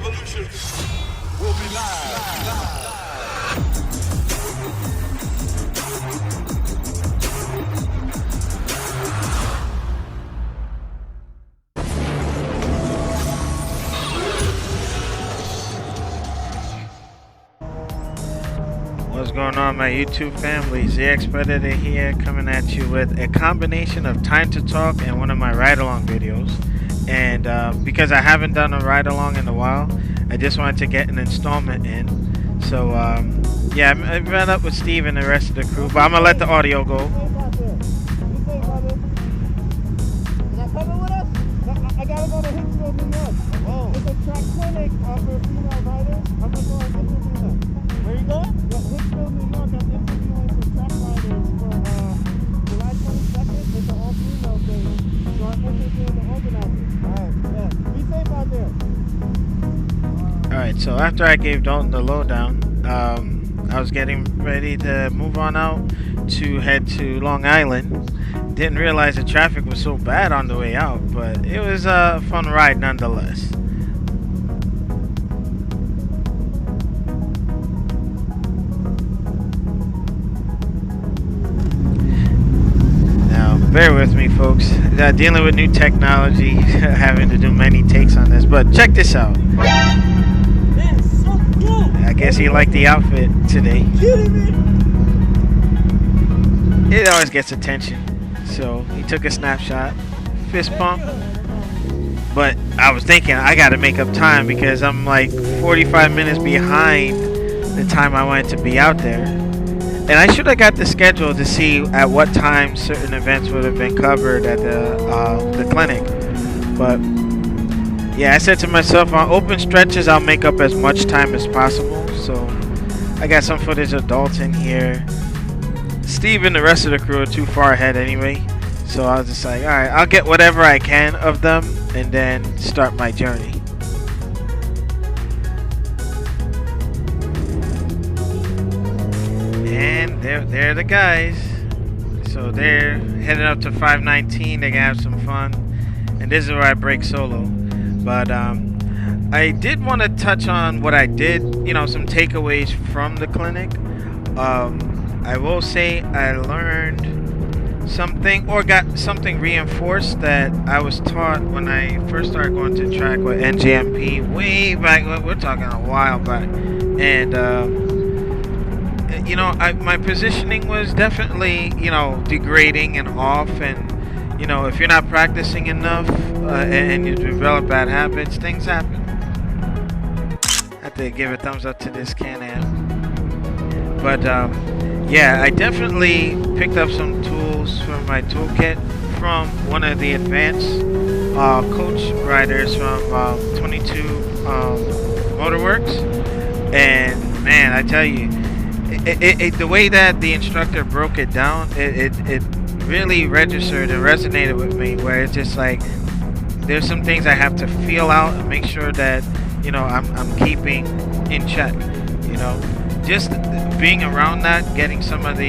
revolution will be live. What's going on, my YouTube family? ZX Predator here, coming at you with a combination of Time to Talk and one of my ride-along videos. And because I haven't done a ride-along in a while, I just wanted to get an installment in. So yeah, I met up with Steve and the rest of the crew, but I'm gonna let the audio go. I gotta go to Hicksville, New York. Oh. It's a track clinic for female riders. I'm gonna go and interview them. Where you going? Hicksville, New York. I'm interviewing some track riders for July 22nd. It's an all-female thing. So I'm interviewing the organizers. Alright, yeah. Be safe out there. Alright, so after I gave Dalton the lowdown, I was getting ready to move on out to head to Long Island. Didn't realize the traffic was so bad on the way out, but it was a fun ride nonetheless. Now, bear with me, folks. Dealing with new technology, having to do many takes on this, but check this out. Man, so cool. I guess he liked the outfit today. Kidding me? It always gets attention. So he took a snapshot, fist pump. But I was thinking I gotta make up time because I'm like 45 minutes behind the time I wanted to be out there. And I should have got the schedule to see at what time certain events would have been covered at the clinic. But yeah, I said to myself, on open stretches I'll make up as much time as possible. So I got some footage of Dalton here. Steve and the rest of the crew are too far ahead anyway, so I was just like, alright, I'll get whatever I can of them and then start my journey. And they're the guys. So they're heading up to 519. They can have some fun, and this is where I break solo. But I did want to touch on what I did, some takeaways from the clinic. I will say I learned something or got something reinforced that I was taught when I first started going to track with NJMP way back. We're talking a while back. And, my positioning was definitely, degrading and off. And, if you're not practicing enough and you develop bad habits, things happen. I have to give a thumbs up to this Can-Am. But, yeah, I definitely picked up some tools from my toolkit from one of the advanced coach riders from 22 Motorworks. And, man, I tell you, the way that the instructor broke it down, it really registered and resonated with me, where it's just like there's some things I have to feel out and make sure that, I'm keeping in check, Just being around that, getting some of the,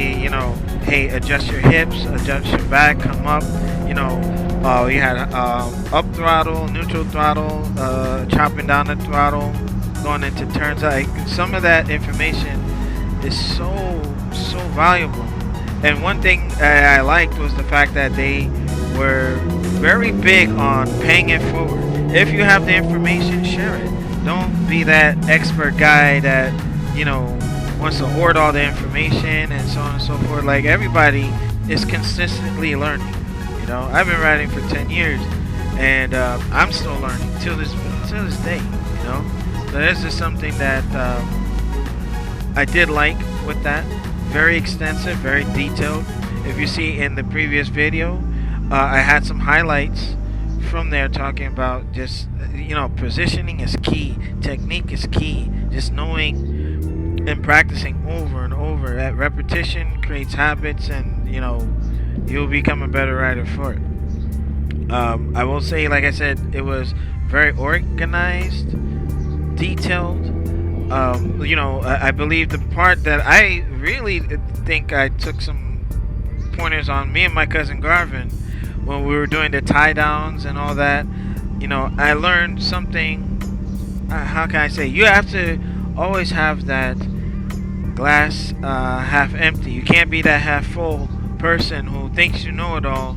hey, adjust your hips, adjust your back, come up, you had up throttle, neutral throttle, chopping down the throttle, going into turns. Like, some of that information is so valuable. And one thing I liked was the fact that they were very big on paying it forward. If you have the information, share it. Don't be that expert guy that, wants to hoard all the information and so on and so forth. Like, everybody is consistently learning. I've been riding for 10 years and I'm still learning till this day. So this is something that I did like with that. Very extensive, very detailed. If you see in the previous video, I had some highlights from there talking about just positioning is key, technique is key, just knowing and practicing over and over. That repetition creates habits, and you'll become a better rider for it. I will say, like I said, it was very organized, detailed. I believe the part that I really think I took some pointers on, me and my cousin Garvin, when we were doing the tie downs and all that, I learned something how can I say? You have to always have that glass half empty. You can't be that half full person who thinks you know it all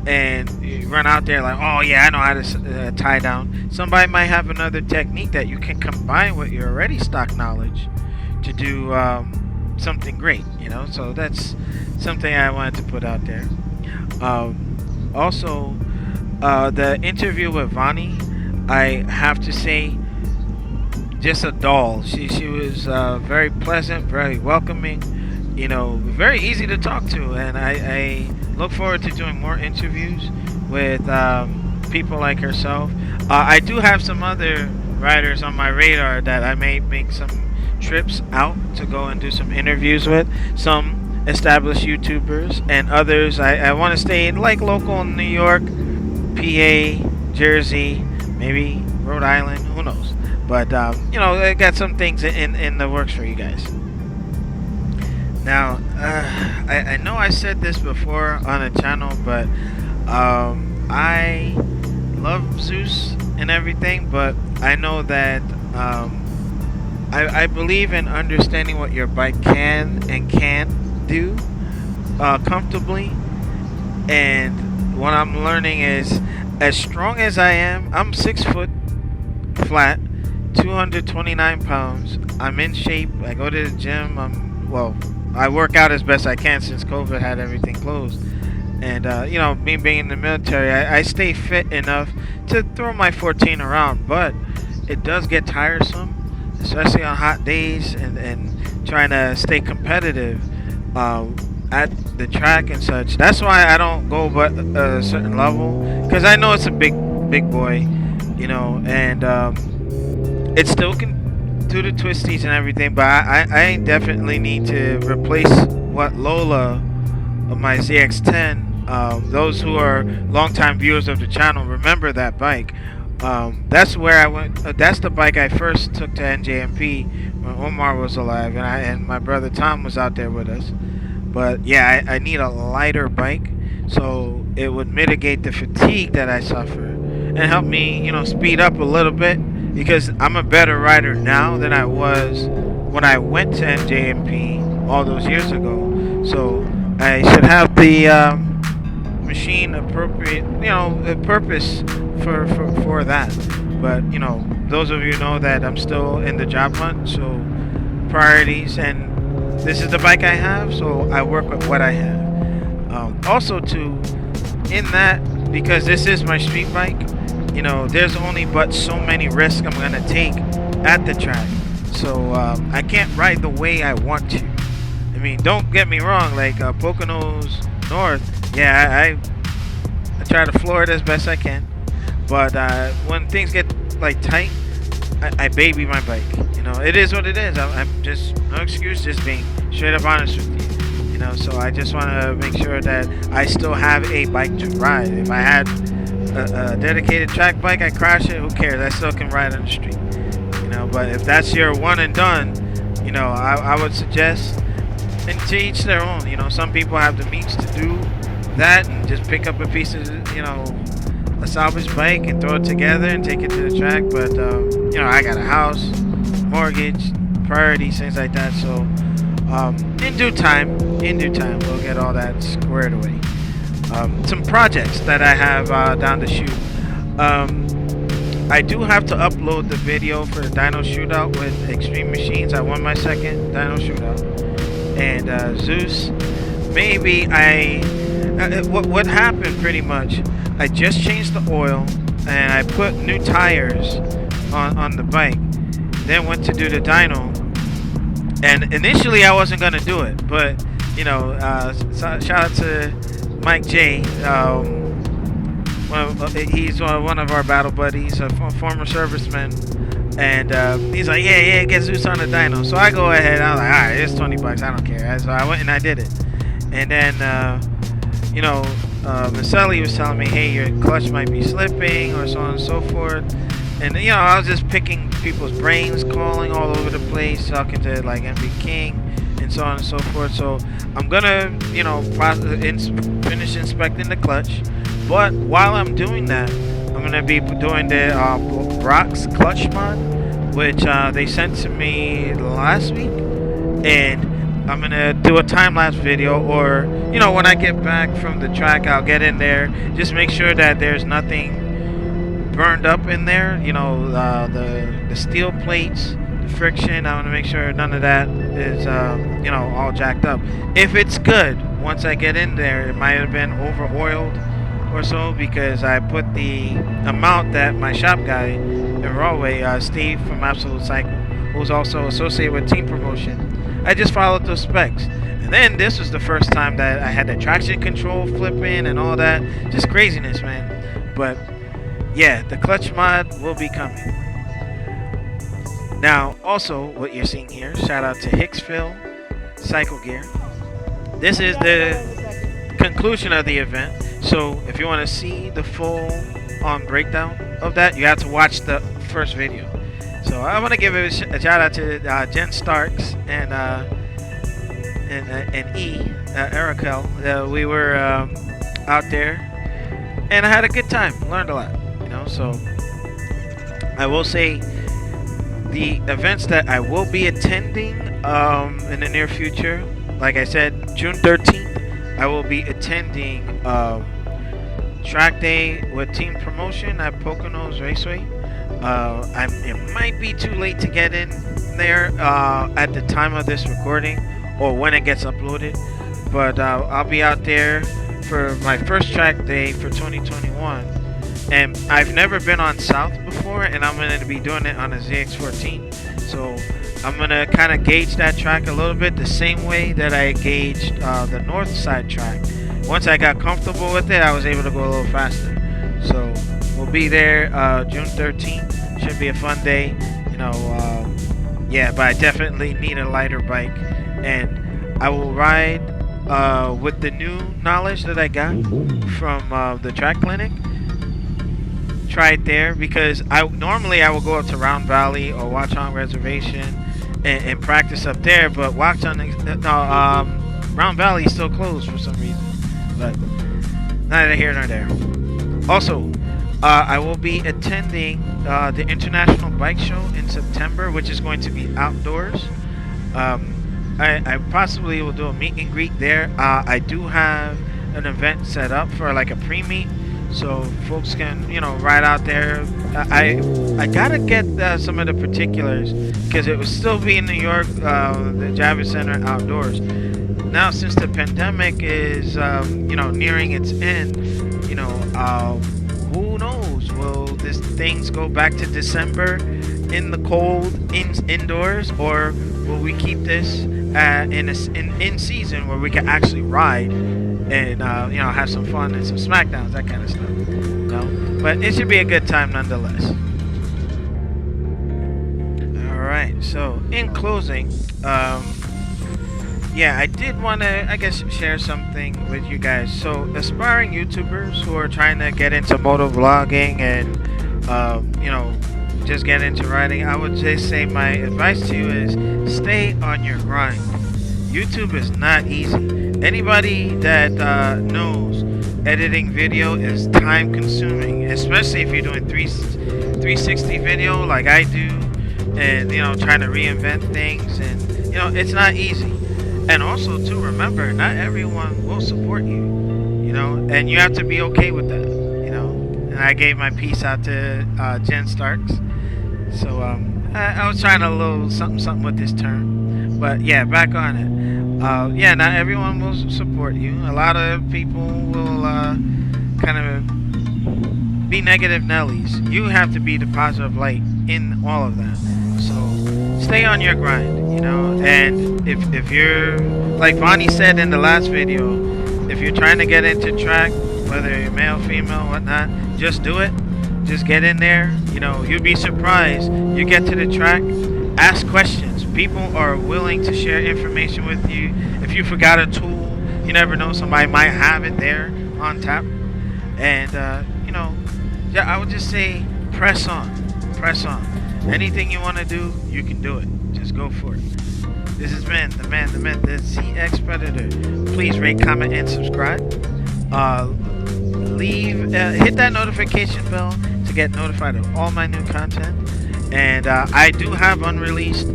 and you run out there like, oh yeah, I know how to tie down. Somebody might have another technique that you can combine with your already stock knowledge to do something great, you know. So that's something I wanted to put out there. Also, the interview with Vani, I have to say, just a doll. She was very pleasant, very welcoming, you know, very easy to talk to, and I look forward to doing more interviews with people like herself. I do have some other writers on my radar that I may make some trips out to go and do some interviews with. Some established YouTubers and others. I want to stay in like local in New York, PA, Jersey, maybe Rhode Island. Who knows? But you know, I got some things in the works for you guys. Now, I know I said this before on a channel, but I love Zeus and everything, but I know that I believe in understanding what your bike can and can't do comfortably. And what I'm learning is, as strong as I am, I'm 6 foot flat, 229 pounds. I'm in shape. I go to the gym. I work out as best I can since COVID had everything closed. And, you know, me being in the military, I stay fit enough to throw my 14 around. But it does get tiresome, especially on hot days and trying to stay competitive at the track and such. That's why I don't go but a certain level, because I know it's a big boy, you know, and it still can do the twisties and everything, but I definitely need to replace what Lola of my ZX10. Those who are longtime viewers of the channel remember that bike. That's where I went. That's the bike I first took to NJMP when Omar was alive, and my brother Tom was out there with us. But yeah, I need a lighter bike so it would mitigate the fatigue that I suffer and help me, you know, speed up a little bit, because I'm a better rider now than I was when I went to NJMP all those years ago. So I should have the machine appropriate, you know, a purpose for that. But you know, those of you know that I'm still in the job hunt, so priorities, and this is the bike I have, so I work with what I have. Also, too, in that, because this is my street bike, you know, there's only but so many risks I'm gonna take at the track, so I can't ride the way I want to. I mean, don't get me wrong, like Poconos North, yeah, I try to floor it as best I can, but when things get like tight, I baby my bike. You know, it is what it is. I'm just, no excuse, just being straight up honest with you. You know, so I just want to make sure that I still have a bike to ride. If I had a dedicated track bike, I crash it, who cares? I still can ride on the street. You know, but if that's your one and done, you know, I would suggest, and to each their own. You know, some people have the means to do that and just pick up a piece of, you know, a salvage bike and throw it together and take it to the track. But you know, I got a house, mortgage, priorities, things like that. So in due time we'll get all that squared away. Some projects that I have down the chute. I do have to upload the video for the Dyno Shootout with Extreme Machines. I won my second Dyno Shootout, and Zeus, maybe what happened pretty much, I just changed the oil and I put new tires on the bike, then went to do the dyno, and initially I wasn't gonna do it, but you know, shout out to Mike J. He's one of our battle buddies, a former serviceman, and he's like, yeah, get Zeus on the dyno. So I go ahead, I was like, alright, it's $20, I don't care. So I went and I did it, and then you know, Maselli was telling me, hey, your clutch might be slipping or so on and so forth. And, you know, I was just picking people's brains, calling all over the place, talking to, like, MB King and so on and so forth. So I'm going to, you know, finish inspecting the clutch. But while I'm doing that, I'm going to be doing the Brock's clutch mod. which they sent to me last week, and I'm gonna do a time lapse video, or when I get back from the track, I'll get in there, just make sure that there's nothing burned up in there. The steel plates, the friction. I want to make sure none of that is all jacked up. If it's good, once I get in there, it might have been over oiled or so, because I put the amount that my shop guy in Rawway, Steve from Absolute Cycle, who's also associated with Team Promotion, I just followed those specs. And then this was the first time that I had the traction control flipping and all that. Just craziness, man. But yeah, the clutch mod will be coming. Now, also, what you're seeing here, shout out to Hicksville Cycle Gear. This is the conclusion of the event. So if you want to see the full on breakdown of that, you have to watch the first video. So I want to give a shout out to Jen Starks and Erikel. We were out there, and I had a good time. Learned a lot, So I will say the events that I will be attending in the near future. Like I said, June 13th, I will be attending track day with Team Promotion at Poconos Raceway. It might be too late to get in there at the time of this recording, or when it gets uploaded, but I'll be out there for my first track day for 2021, and I've never been on South before, and I'm going to be doing it on a ZX14, so I'm going to kind of gauge that track a little bit the same way that I gauged the North Side track. Once I got comfortable with it, I was able to go a little faster. So we'll be there June 13th. Should be a fun day. But I definitely need a lighter bike. And I will ride with the new knowledge that I got from the track clinic. Try it there, because normally I will go up to Round Valley or Watchung Reservation and practice up there. But Round Valley is still closed for some reason. But neither here nor there. Also, I will be attending the International Bike Show in September, which is going to be outdoors. I possibly will do a meet and greet there. I do have an event set up for like a pre-meet, so folks can ride out there. I gotta get some of the particulars, because it will still be in New York, the Javits Center outdoors. Now, since the pandemic is nearing its end, who knows? Will things go back to December in the cold indoors, or will we keep this in season where we can actually ride and have some fun and some smackdowns, that kind of stuff? But it should be a good time nonetheless. All right. So in closing, I did want to, share something with you guys. So, aspiring YouTubers who are trying to get into moto vlogging and, just get into riding, I would just say my advice to you is stay on your grind. YouTube is not easy. Anybody that knows editing video is time consuming, especially if you're doing 360 video like I do, and, trying to reinvent things, and, it's not easy. And also, too, remember, not everyone will support you, and you have to be okay with that, And I gave my piece out to Jen Starks. So I was trying a little something with this term. But, yeah, back on it. Not everyone will support you. A lot of people will kind of be negative Nellies. You have to be the positive light in all of that. So stay on your grind. And if you're, like Vonnie said in the last video, if you're trying to get into track, whether you're male, female, whatnot, just do it. Just get in there. You'd be surprised. You get to the track, ask questions. People are willing to share information with you. If you forgot a tool, you never know, somebody might have it there on tap. And I would just say press on. Anything you want to do, you can do it. Just go for it. This has been the man, the myth, the ZX Predator. Please rate, comment, and subscribe. Hit that notification bell to get notified of all my new content. And I do have unreleased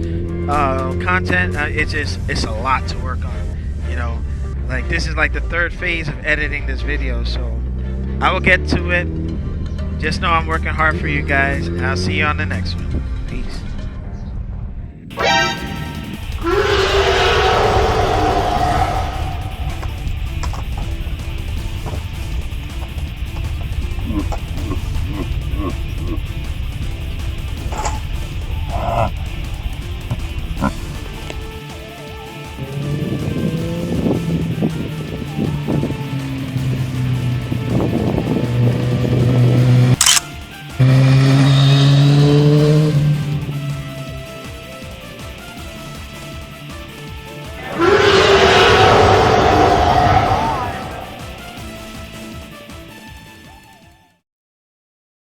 content. It's a lot to work on. You know, like this is like the third phase of editing this video, so I will get to it. Just know I'm working hard for you guys, and I'll see you on the next one. Peace.